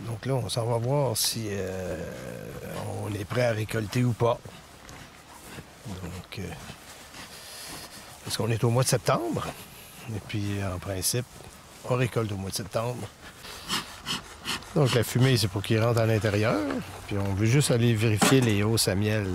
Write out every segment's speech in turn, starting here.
Donc là, on s'en va voir si on est prêt à récolter ou pas. Donc, parce qu'on est au mois de septembre. Et puis, en principe, on récolte au mois de septembre. Donc, la fumée, c'est pour qu'il rentre à l'intérieur. Puis, on veut juste aller vérifier les hausses à miel.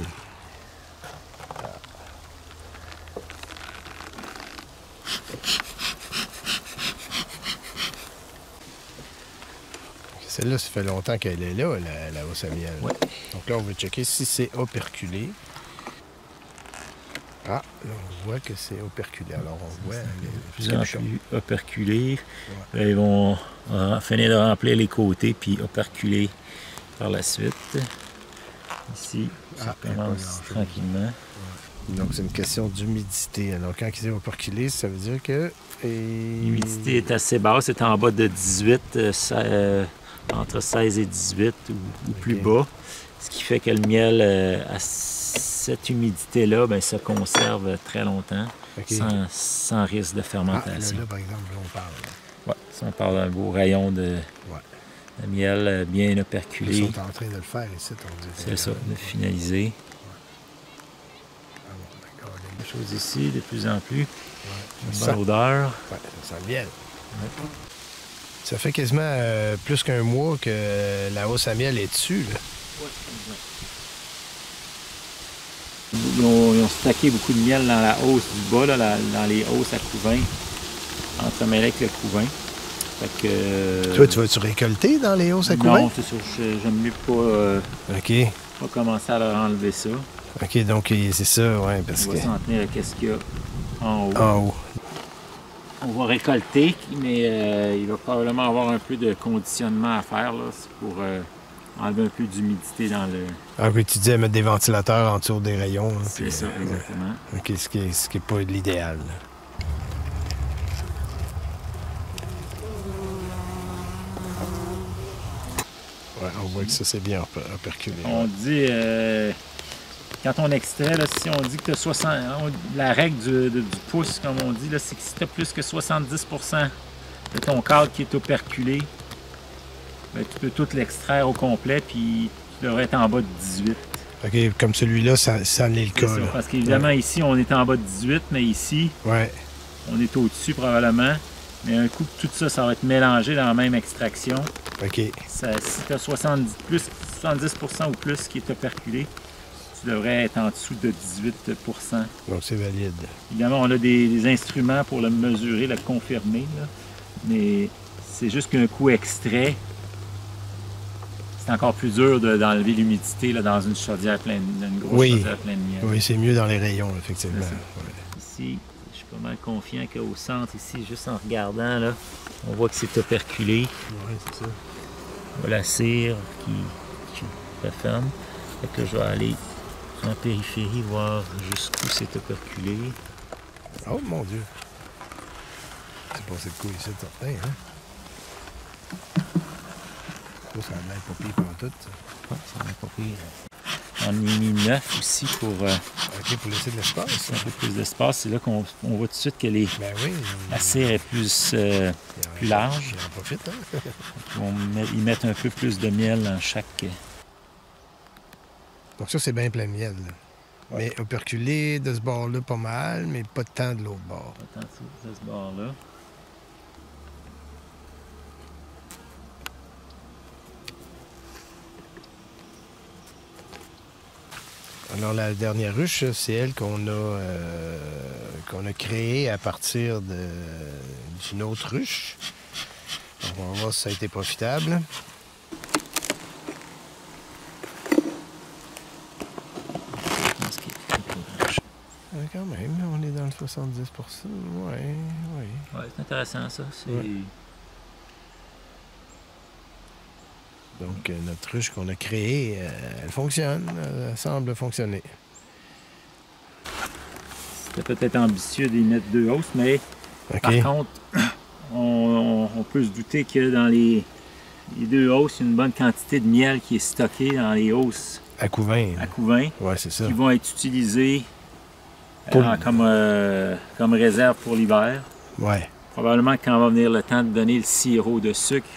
Celle-là, ça fait longtemps qu'elle est là, la hausse à miel. Ouais. Donc là, on veut checker si c'est operculé. Ah, là, on voit que c'est operculé. Alors, on voit Plus en plus operculé. Ouais. Là, ils vont finir de remplir les côtés puis operculer par la suite. Ici, ça commence tranquillement. Ouais. Donc, c'est une question d'humidité. Alors, quand ils sont operculés, ça veut dire que... L'humidité est assez basse, c'est en bas de 18, entre 16 et 18 ou plus bas. Ce qui fait que le miel, à cette humidité-là, ben, se conserve très longtemps, sans risque de fermentation. Là, par exemple, là, on parle. Oui, si on parle d'un beau rayon de miel bien operculé. Ils sont en train de le faire ici, on dit. C'est ça, de finaliser. Ouais. Ah bon, d'accord. Il y a des choses ici, de plus en plus. Ouais. Une bonne odeur. Oui, ça sent le miel. Ouais. Ça fait quasiment plus qu'un mois que la hausse à miel est dessus, là. Ils ont stocké beaucoup de miel dans la hausse du bas, là, dans les hausses à couvain, entremêlées avec le couvain. Fait que, toi, tu vas-tu récolter dans les hausses à couvain? Non, c'est ça. J'aime mieux pas commencer à leur enlever ça. OK, donc c'est ça, oui, parce que... On va s'en tenir à qu'est-ce qu'il y a en haut. En haut. On va récolter, mais il va probablement avoir un peu de conditionnement à faire là, pour enlever un peu d'humidité dans le... Ah oui, tu disais mettre des ventilateurs en dessous des rayons. C'est ça, exactement. OK, ce qui est pas l'idéal. Ouais, on voit que ça, c'est bien operculé. On dit... quand on extrait, là, si on dit que tu as 60... La règle du pouce, comme on dit, c'est que si tu as plus que 70% de ton cadre qui est operculé, ben, tu peux tout l'extraire au complet, puis tu devrais être en bas de 18. OK, comme celui-là, ça en est le cas. Ça, là. parce qu'évidemment, ici, on est en bas de 18, mais ici, on est au-dessus probablement. Mais un coup, tout ça, ça va être mélangé dans la même extraction. OK. Si tu as 70% ou plus qui est operculé, tu devrais être en dessous de 18%. Donc, c'est valide. Évidemment, on a des instruments pour le mesurer, le confirmer, là. Mais c'est juste qu'un coup extrait, c'est encore plus dur d'enlever l'humidité dans une chaudière pleine, une grosse chaudière pleine de miel. Oui, c'est mieux dans les rayons, effectivement. Ici, je suis pas mal confiant qu'au centre, ici, juste en regardant, là, on voit que c'est operculé. Oui, c'est ça. On voit la cire qui referme. Fait que là, je vais aller en périphérie voir jusqu'où c'est operculé. Oh mon Dieu! C'est passé de quoi ici, certain, hein? Ça a l'air pas pire pantoute, ça. Ouais, ça a l'air pas pire. On a mis 9 aussi pour... OK, pour laisser de l'espace. Un peu plus d'espace. C'est là qu'on voit tout de suite que la cire est plus large. Ils en profitent, hein? Ils mettent un peu plus de miel dans chaque... Donc ça, c'est bien plein de miel, là. Ouais. Mais operculé de ce bord-là, pas mal, mais pas tant de l'autre bord. Pas tant de ce bord-là. Alors, la dernière ruche, c'est elle qu'on a créée à partir d'une autre ruche. Donc, on va voir si ça a été profitable. Quand même, on est dans le 70%. Oui. Ouais, c'est intéressant, ça. Donc, notre ruche qu'on a créée, elle fonctionne. Elle semble fonctionner. C'était peut-être ambitieux d'y mettre 2 hausses, mais par contre, on peut se douter que dans les 2 hausses, il y a une bonne quantité de miel qui est stocké dans les hausses à couvain. Oui, c'est ça. Qui vont être utilisées comme réserve pour l'hiver. Ouais. Probablement que quand va venir le temps de donner le sirop de sucre,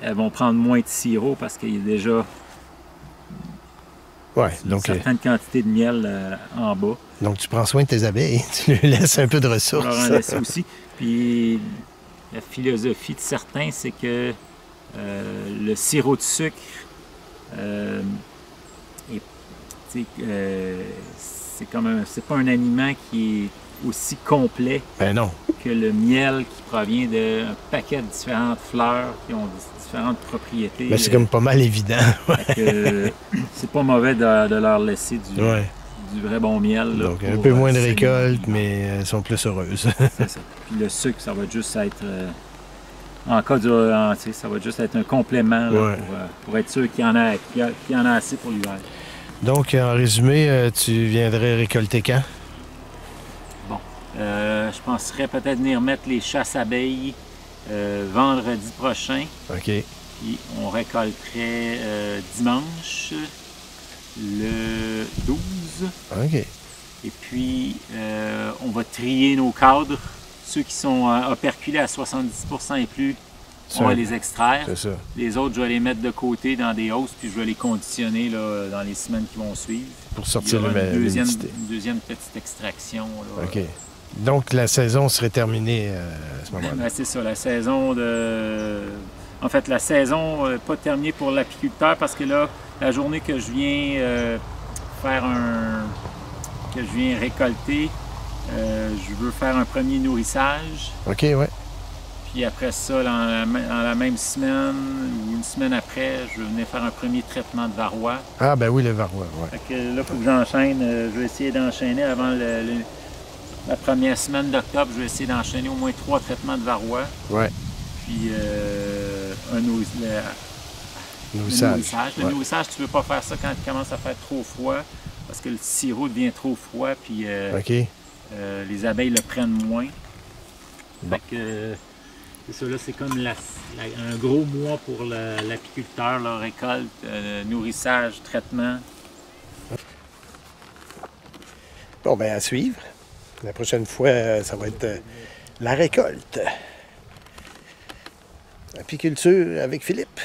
elles vont prendre moins de sirop parce qu'il y a déjà une certaine quantité de miel en bas. Donc, tu prends soin de tes abeilles, tu leur laisses un peu de ressources. On leur en laisse aussi. Puis, la philosophie de certains, c'est que le sirop de sucre, c'est pas un aliment qui est aussi complet que le miel qui provient d'un paquet de différentes fleurs qui ont différentes propriétés. Mais c'est comme pas mal évident. C'est pas mauvais de leur laisser du vrai bon miel. Là, donc un peu moins de récolte, mais elles sont plus heureuses. C'est ça. Puis le sucre, ça va juste être... en cas ça va juste être un complément là, pour être sûr qu'il y en a assez pour l'hiver. Donc, en résumé, tu viendrais récolter quand? Bon, je penserais peut-être venir mettre les chasses abeilles vendredi prochain. OK. Puis on récolterait dimanche, le 12. OK. Et puis, on va trier nos cadres. Ceux qui sont operculés à 70% et plus, on va les extraire. C'est ça. Les autres, je vais les mettre de côté dans des hausses, puis je vais les conditionner là, dans les semaines qui vont suivre. Pour sortir l'humidité. Une deuxième petite extraction. Là. OK. Donc, la saison serait terminée à ce moment-là. Ben, c'est ça, la saison de... En fait, la saison n'est pas terminée pour l'apiculteur parce que là, la journée que je viens que je viens récolter, je veux faire un premier nourrissage. OK, ouais. Puis après ça, dans la même semaine ou une semaine après, je vais venir faire un premier traitement de varroa. Ah ben oui, le varroa, oui. Fait que là, il faut que j'enchaîne. Je vais essayer d'enchaîner avant la première semaine d'octobre. Je vais essayer d'enchaîner au moins 3 traitements de varroa. Oui. Puis un nourrissage. Le nourrissage, tu ne veux pas faire ça quand il commence à faire trop froid parce que le sirop devient trop froid. Puis les abeilles le prennent moins. Fait que... C'est ça, là, c'est comme un gros mois pour l'apiculteur, la récolte, nourrissage, traitement. Bon, bien, à suivre. La prochaine fois, ça va être la récolte. Apiculture avec Philippe.